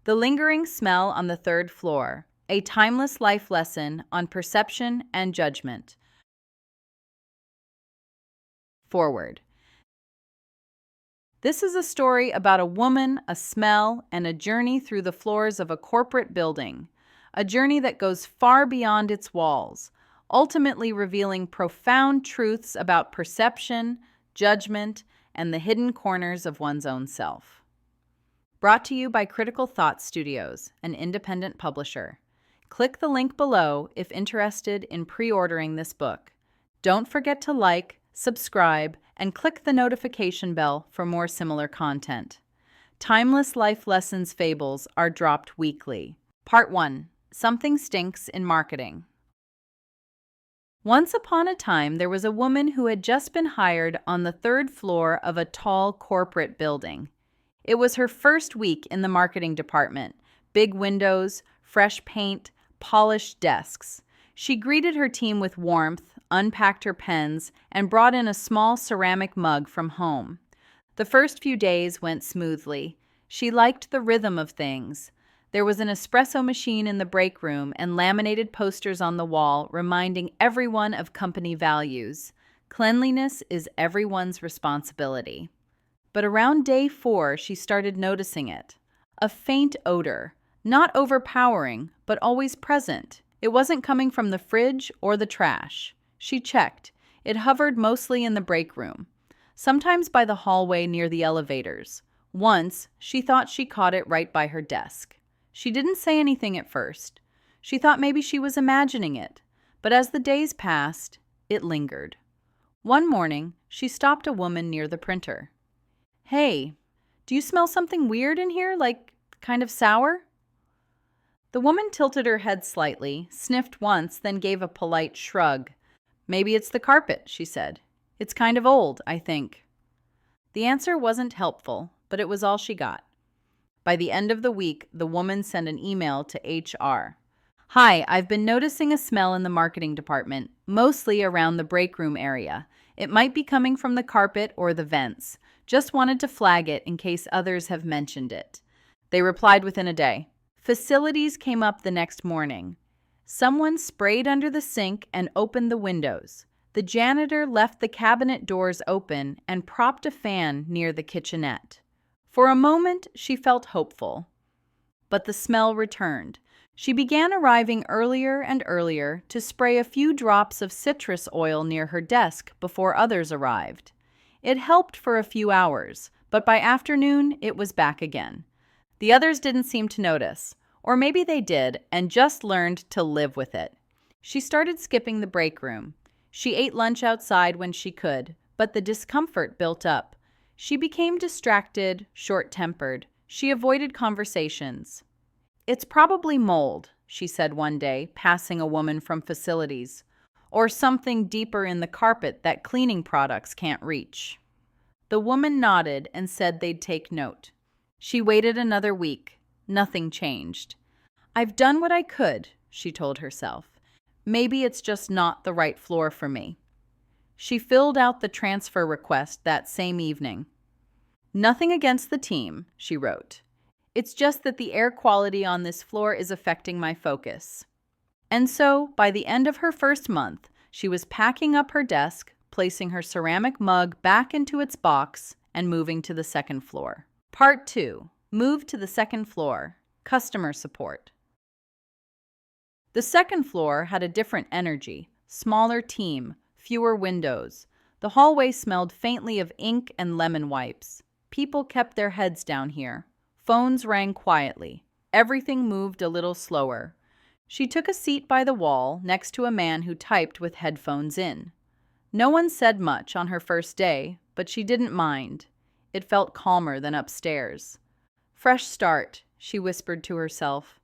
The lingering smell on the third floor, a timeless life lesson on perception and judgment. Forward. This is a story about a woman, a smell, and a journey through the floors of a corporate building. A journey that goes far beyond its walls, ultimately revealing profound truths about perception, judgment, and the hidden corners of one's own self. Brought to you by Critical Thought Studios, an independent publisher. Click the link below if interested in pre-ordering this book. Don't forget to like, subscribe, and click the notification bell for more similar content. Timeless life lessons fables are dropped weekly. Part 1. Something Stinks in Marketing. Once upon a time, there was a woman who had just been hired on the third floor of a tall corporate building. It was her first week in the marketing department. Big windows, fresh paint, polished desks. She greeted her team with warmth, unpacked her pens, and brought in a small ceramic mug from home. The first few days went smoothly. She liked the rhythm of things. There was an espresso machine in the break room and laminated posters on the wall reminding everyone of company values. Cleanliness is everyone's responsibility. But around day 4, she started noticing it. A faint odor, not overpowering, but always present. It wasn't coming from the fridge or the trash. She checked. It hovered mostly in the break room, sometimes by the hallway near the elevators. Once, she thought she caught it right by her desk. She didn't say anything at first. She thought maybe she was imagining it. But as the days passed, it lingered. One morning, she stopped a woman near the printer. "Hey, do you smell something weird in here, like kind of sour?" The woman tilted her head slightly, sniffed once, then gave a polite shrug. "Maybe it's the carpet," she said. "It's kind of old, I think." The answer wasn't helpful, but it was all she got. By the end of the week, the woman sent an email to HR. "Hi, I've been noticing a smell in the marketing department, mostly around the break room area. It might be coming from the carpet or the vents. Just wanted to flag it in case others have mentioned it." They replied within a day. Facilities came up the next morning. Someone sprayed under the sink and opened the windows. The janitor left the cabinet doors open and propped a fan near the kitchenette. For a moment, she felt hopeful. But the smell returned. She began arriving earlier and earlier to spray a few drops of citrus oil near her desk before others arrived. It helped for a few hours, but by afternoon, it was back again. The others didn't seem to notice. Or maybe they did and just learned to live with it. She started skipping the break room. She ate lunch outside when she could, but the discomfort built up. She became distracted, short-tempered. She avoided conversations. "It's probably mold," she said one day, passing a woman from facilities, "or something deeper in the carpet that cleaning products can't reach." The woman nodded and said they'd take note. She waited another week. Nothing changed. "I've done what I could," she told herself. "Maybe it's just not the right floor for me." She filled out the transfer request that same evening. "Nothing against the team," she wrote. "It's just that the air quality on this floor is affecting my focus." And so, by the end of her first month, she was packing up her desk, placing her ceramic mug back into its box, and moving to the second floor. Part 2. Move to the second floor. Customer support. The second floor had a different energy. Smaller team, fewer windows. The hallway smelled faintly of ink and lemon wipes. People kept their heads down here. Phones rang quietly. Everything moved a little slower. She took a seat by the wall next to a man who typed with headphones in. No one said much on her first day, but she didn't mind. It felt calmer than upstairs. "Fresh start," she whispered to herself.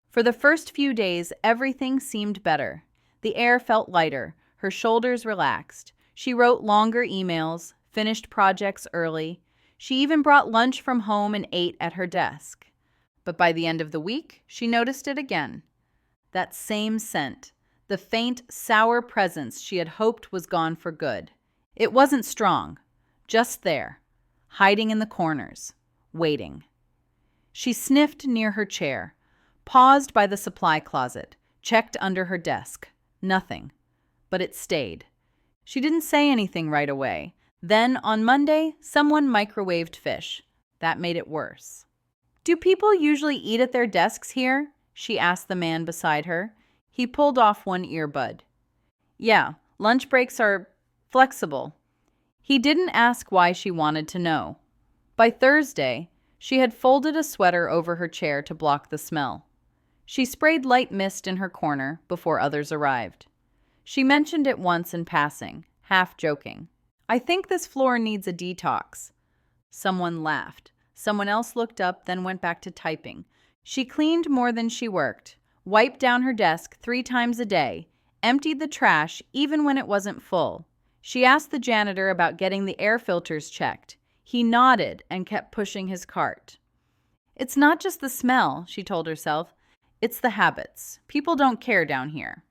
For the first few days, everything seemed better. The air felt lighter, her shoulders relaxed. She wrote longer emails, finished projects early. She even brought lunch from home and ate at her desk. But by the end of the week, she noticed it again. That same scent, the faint, sour presence she had hoped was gone for good. It wasn't strong, just there, hiding in the corners, waiting. She sniffed near her chair, paused by the supply closet, checked under her desk. Nothing. But it stayed. She didn't say anything right away. Then, on Monday, someone microwaved fish. That made it worse. "Do people usually eat at their desks here?" she asked the man beside her. He pulled off one earbud. "Yeah, lunch breaks are flexible." He didn't ask why she wanted to know. By Thursday, she had folded a sweater over her chair to block the smell. She sprayed light mist in her corner before others arrived. She mentioned it once in passing, half joking. "I think this floor needs a detox." Someone laughed. Someone else looked up, then went back to typing. She cleaned more than she worked, wiped down her desk 3 times a day, emptied the trash even when it wasn't full. She asked the janitor about getting the air filters checked. He nodded and kept pushing his cart. "It's not just the smell," she told herself. "It's the habits. People don't care down here."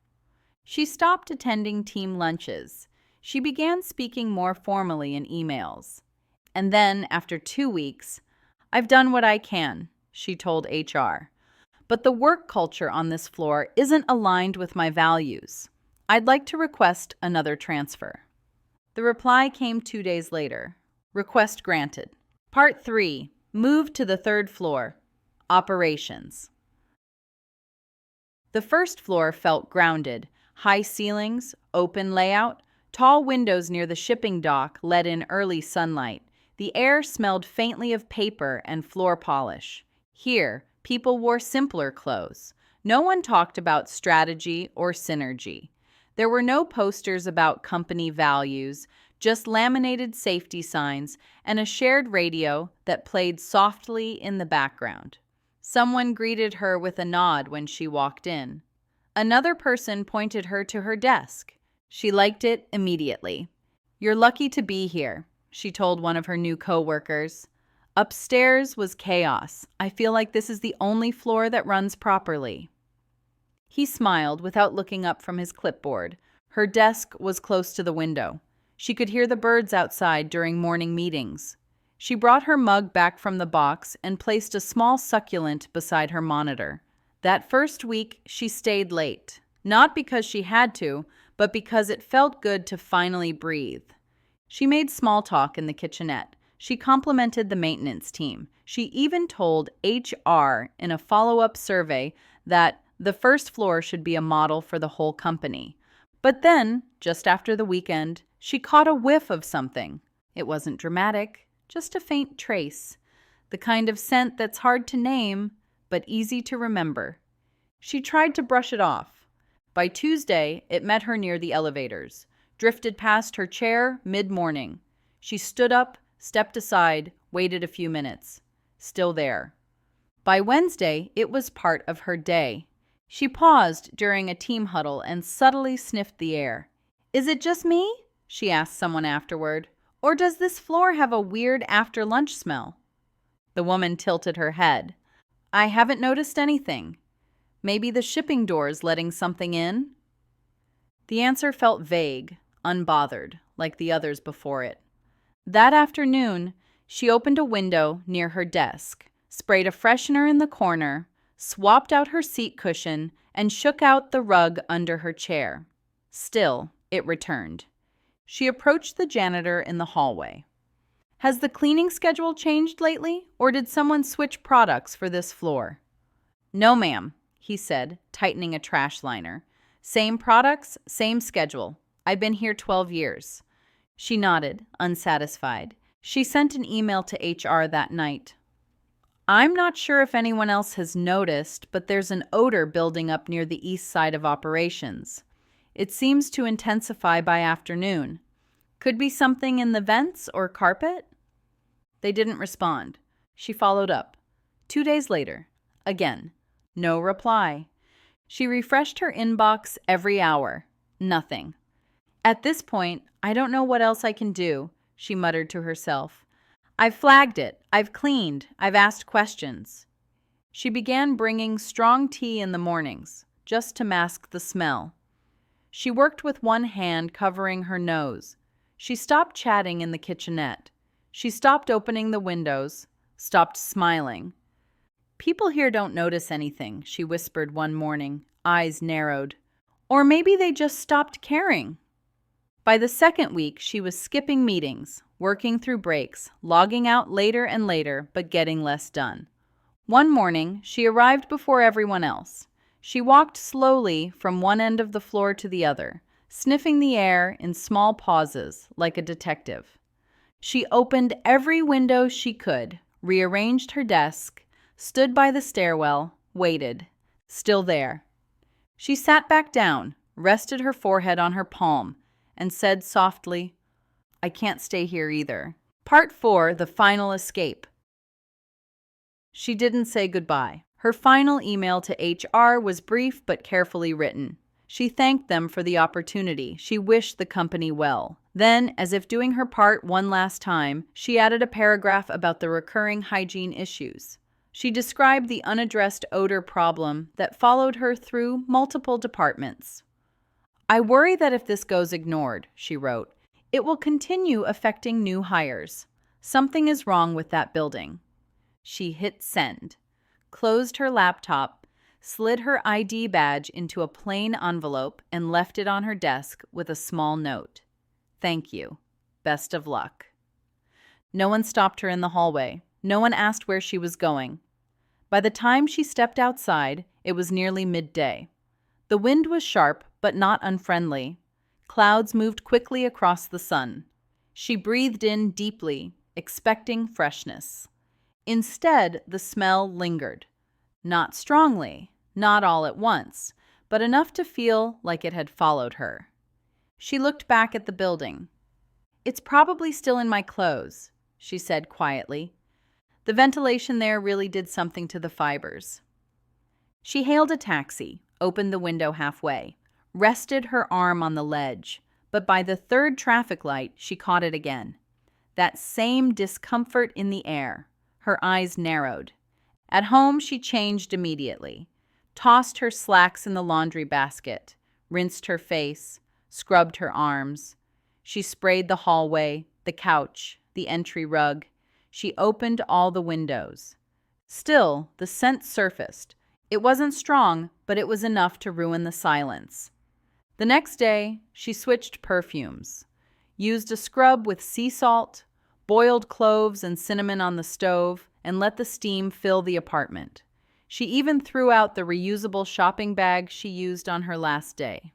She stopped attending team lunches. She began speaking more formally in emails. And then, after 2 weeks, "I've done what I can," she told HR. "But the work culture on this floor isn't aligned with my values. I'd like to request another transfer." The reply came 2 days later. Request granted. Part 3. Move to the 3rd floor. Operations. The 1st floor felt grounded. High ceilings, open layout, tall windows near the shipping dock let in early sunlight. The air smelled faintly of paper and floor polish. Here, people wore simpler clothes. No one talked about strategy or synergy. There were no posters about company values, just laminated safety signs and a shared radio that played softly in the background. Someone greeted her with a nod when she walked in. Another person pointed her to her desk. She liked it immediately. "You're lucky to be here," she told one of her new coworkers. "Upstairs was chaos. I feel like this is the only floor that runs properly." He smiled without looking up from his clipboard. Her desk was close to the window. She could hear the birds outside during morning meetings. She brought her mug back from the box and placed a small succulent beside her monitor. That first week, she stayed late. Not because she had to, but because it felt good to finally breathe. She made small talk in the kitchenette. She complimented the maintenance team. She even told HR in a follow-up survey that the 1st floor should be a model for the whole company. But then, just after the weekend, she caught a whiff of something. It wasn't dramatic, just a faint trace. The kind of scent that's hard to name, but easy to remember. She tried to brush it off. By Tuesday, it met her near the elevators, drifted past her chair mid-morning. She stood up, stepped aside, waited a few minutes. Still there. By Wednesday, it was part of her day. She paused during a team huddle and subtly sniffed the air. "Is it just me?" she asked someone afterward. "Or does this floor have a weird after-lunch smell?" The woman tilted her head. "I haven't noticed anything. Maybe the shipping door's letting something in?" The answer felt vague, unbothered, like the others before it. That afternoon, she opened a window near her desk, sprayed a freshener in the corner, swapped out her seat cushion, and shook out the rug under her chair. Still, it returned. She approached the janitor in the hallway. "Has the cleaning schedule changed lately, or did someone switch products for this floor?" "No, ma'am," he said, tightening a trash liner. "Same products, same schedule. I've been here 12 years. She nodded, unsatisfied. She sent an email to HR that night. "I'm not sure if anyone else has noticed, but there's an odor building up near the east side of operations. It seems to intensify by afternoon. Could be something in the vents or carpet?" They didn't respond. She followed up. 2 days later. Again. No reply. She refreshed her inbox every hour. Nothing. "At this point, I don't know what else I can do," she muttered to herself. "I've flagged it. I've cleaned. I've asked questions." She began bringing strong tea in the mornings, just to mask the smell. She worked with one hand covering her nose. She stopped chatting in the kitchenette. She stopped opening the windows, stopped smiling. People here don't notice anything, she whispered one morning, eyes narrowed. Or maybe they just stopped caring. By the second week, she was skipping meetings, working through breaks, logging out later and later, but getting less done. One morning, she arrived before everyone else. She walked slowly from one end of the floor to the other, sniffing the air in small pauses like a detective. She opened every window she could, rearranged her desk, stood by the stairwell, waited. Still there. She sat back down, rested her forehead on her palm, and said softly, "I can't stay here either." Part 4, The Final Escape. She didn't say goodbye. Her final email to HR was brief but carefully written. She thanked them for the opportunity. She wished the company well. Then, as if doing her part one last time, she added a paragraph about the recurring hygiene issues. She described the unaddressed odor problem that followed her through multiple departments. "I worry that if this goes ignored," she wrote, "it will continue affecting new hires. Something is wrong with that building." She hit send, closed her laptop, slid her ID badge into a plain envelope, and left it on her desk with a small note. "Thank you. Best of luck." No one stopped her in the hallway. No one asked where she was going. By the time she stepped outside, it was nearly midday. The wind was sharp, but not unfriendly. Clouds moved quickly across the sun. She breathed in deeply, expecting freshness. Instead, the smell lingered. Not strongly, not all at once, but enough to feel like it had followed her. She looked back at the building. "It's probably still in my clothes," she said quietly. The ventilation there really did something to the fibers. She hailed a taxi, opened the window halfway, rested her arm on the ledge, but by the third traffic light, she caught it again. That same discomfort in the air. Her eyes narrowed. At home, she changed immediately, tossed her slacks in the laundry basket, rinsed her face, scrubbed her arms. She sprayed the hallway, the couch, the entry rug. She opened all the windows. Still, the scent surfaced. It wasn't strong, but it was enough to ruin the silence. The next day, she switched perfumes, used a scrub with sea salt, boiled cloves and cinnamon on the stove, and let the steam fill the apartment. She even threw out the reusable shopping bag she used on her last day.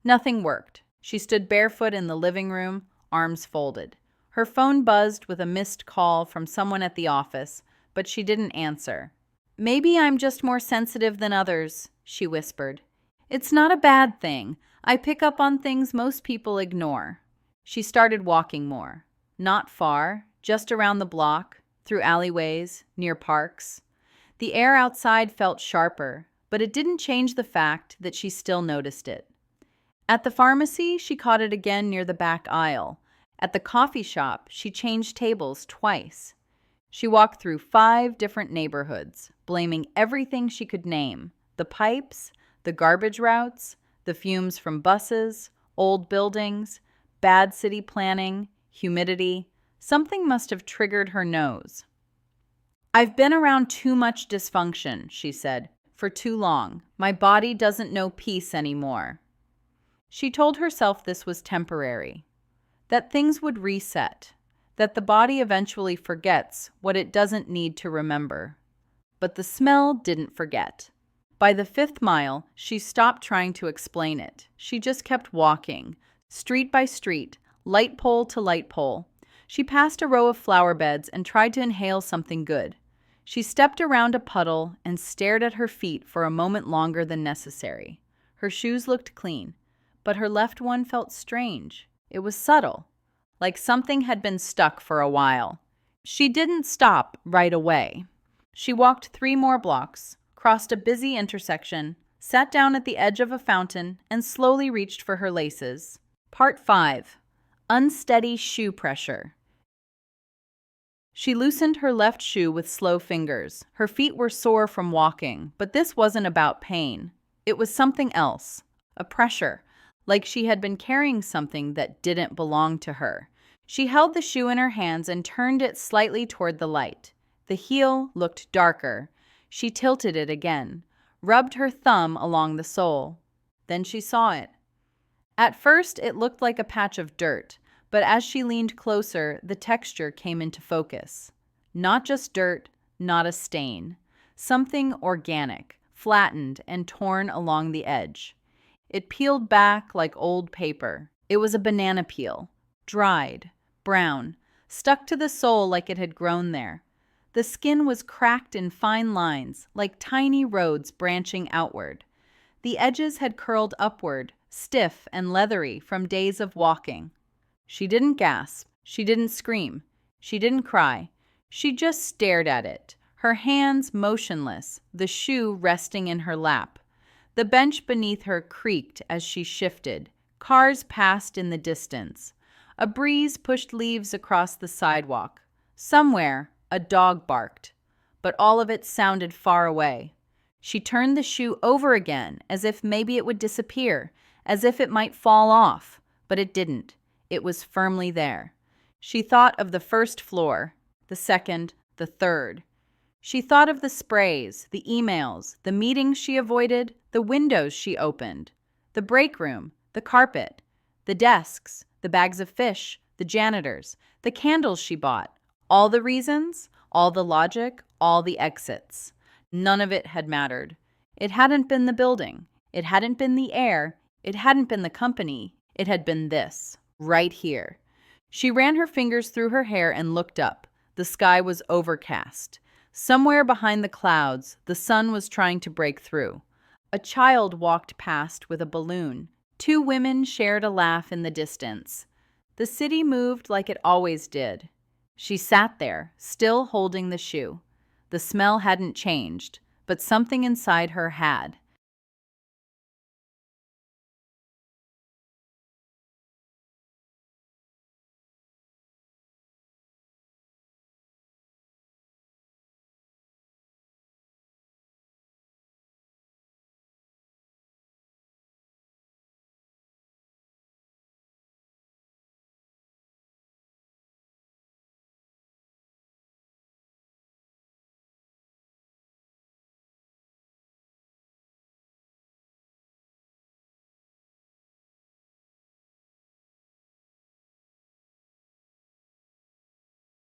Nothing worked. She stood barefoot in the living room, arms folded. Her phone buzzed with a missed call from someone at the office, but she didn't answer. "Maybe I'm just more sensitive than others," she whispered. "It's not a bad thing. I pick up on things most people ignore." She started walking more. Not far, just around the block, through alleyways, near parks. The air outside felt sharper, but it didn't change the fact that she still noticed it. At the pharmacy, she caught it again near the back aisle. At the coffee shop, she changed tables twice. She walked through 5 different neighborhoods, blaming everything she could name: the pipes, the garbage routes, the fumes from buses, old buildings, bad city planning, humidity. Something must have triggered her nose. "I've been around too much dysfunction," she said, "for too long. My body doesn't know peace anymore." She told herself this was temporary, that things would reset, that the body eventually forgets what it doesn't need to remember. But the smell didn't forget. By the 5th mile, she stopped trying to explain it. She just kept walking, street by street, light pole to light pole. She passed a row of flower beds and tried to inhale something good. She stepped around a puddle and stared at her feet for a moment longer than necessary. Her shoes looked clean, but her left one felt strange. It was subtle, like something had been stuck for a while. She didn't stop right away. She walked 3 more blocks, crossed a busy intersection, sat down at the edge of a fountain, and slowly reached for her laces. Part 5. Unsteady shoe pressure. She loosened her left shoe with slow fingers. Her feet were sore from walking, but this wasn't about pain. It was something else, a pressure, like she had been carrying something that didn't belong to her. She held the shoe in her hands and turned it slightly toward the light. The heel looked darker. She tilted it again, rubbed her thumb along the sole. Then she saw it. At first, it looked like a patch of dirt, but as she leaned closer, the texture came into focus. Not just dirt, not a stain. Something organic, flattened and torn along the edge. It peeled back like old paper. It was a banana peel, dried, brown, stuck to the sole like it had grown there. The skin was cracked in fine lines, like tiny roads branching outward. The edges had curled upward, stiff and leathery from days of walking. She didn't gasp. She didn't scream. She didn't cry. She just stared at it, her hands motionless, the shoe resting in her lap. The bench beneath her creaked as she shifted. Cars passed in the distance. A breeze pushed leaves across the sidewalk. Somewhere, a dog barked, but all of it sounded far away. She turned the shoe over again, as if maybe it would disappear, as if it might fall off, but it didn't. It was firmly there. She thought of the first floor, the second, the third. She thought of the sprays, the emails, the meetings she avoided, the windows she opened, the break room, the carpet, the desks, the bags of fish, the janitors, the candles she bought. All the reasons, all the logic, all the exits. None of it had mattered. It hadn't been the building. It hadn't been the air. It hadn't been the company. It had been this, right here. She ran her fingers through her hair and looked up. The sky was overcast. Somewhere behind the clouds, the sun was trying to break through. A child walked past with a balloon. Two women shared a laugh in the distance. The city moved like it always did. She sat there, still holding the shoe. The smell hadn't changed, but something inside her had.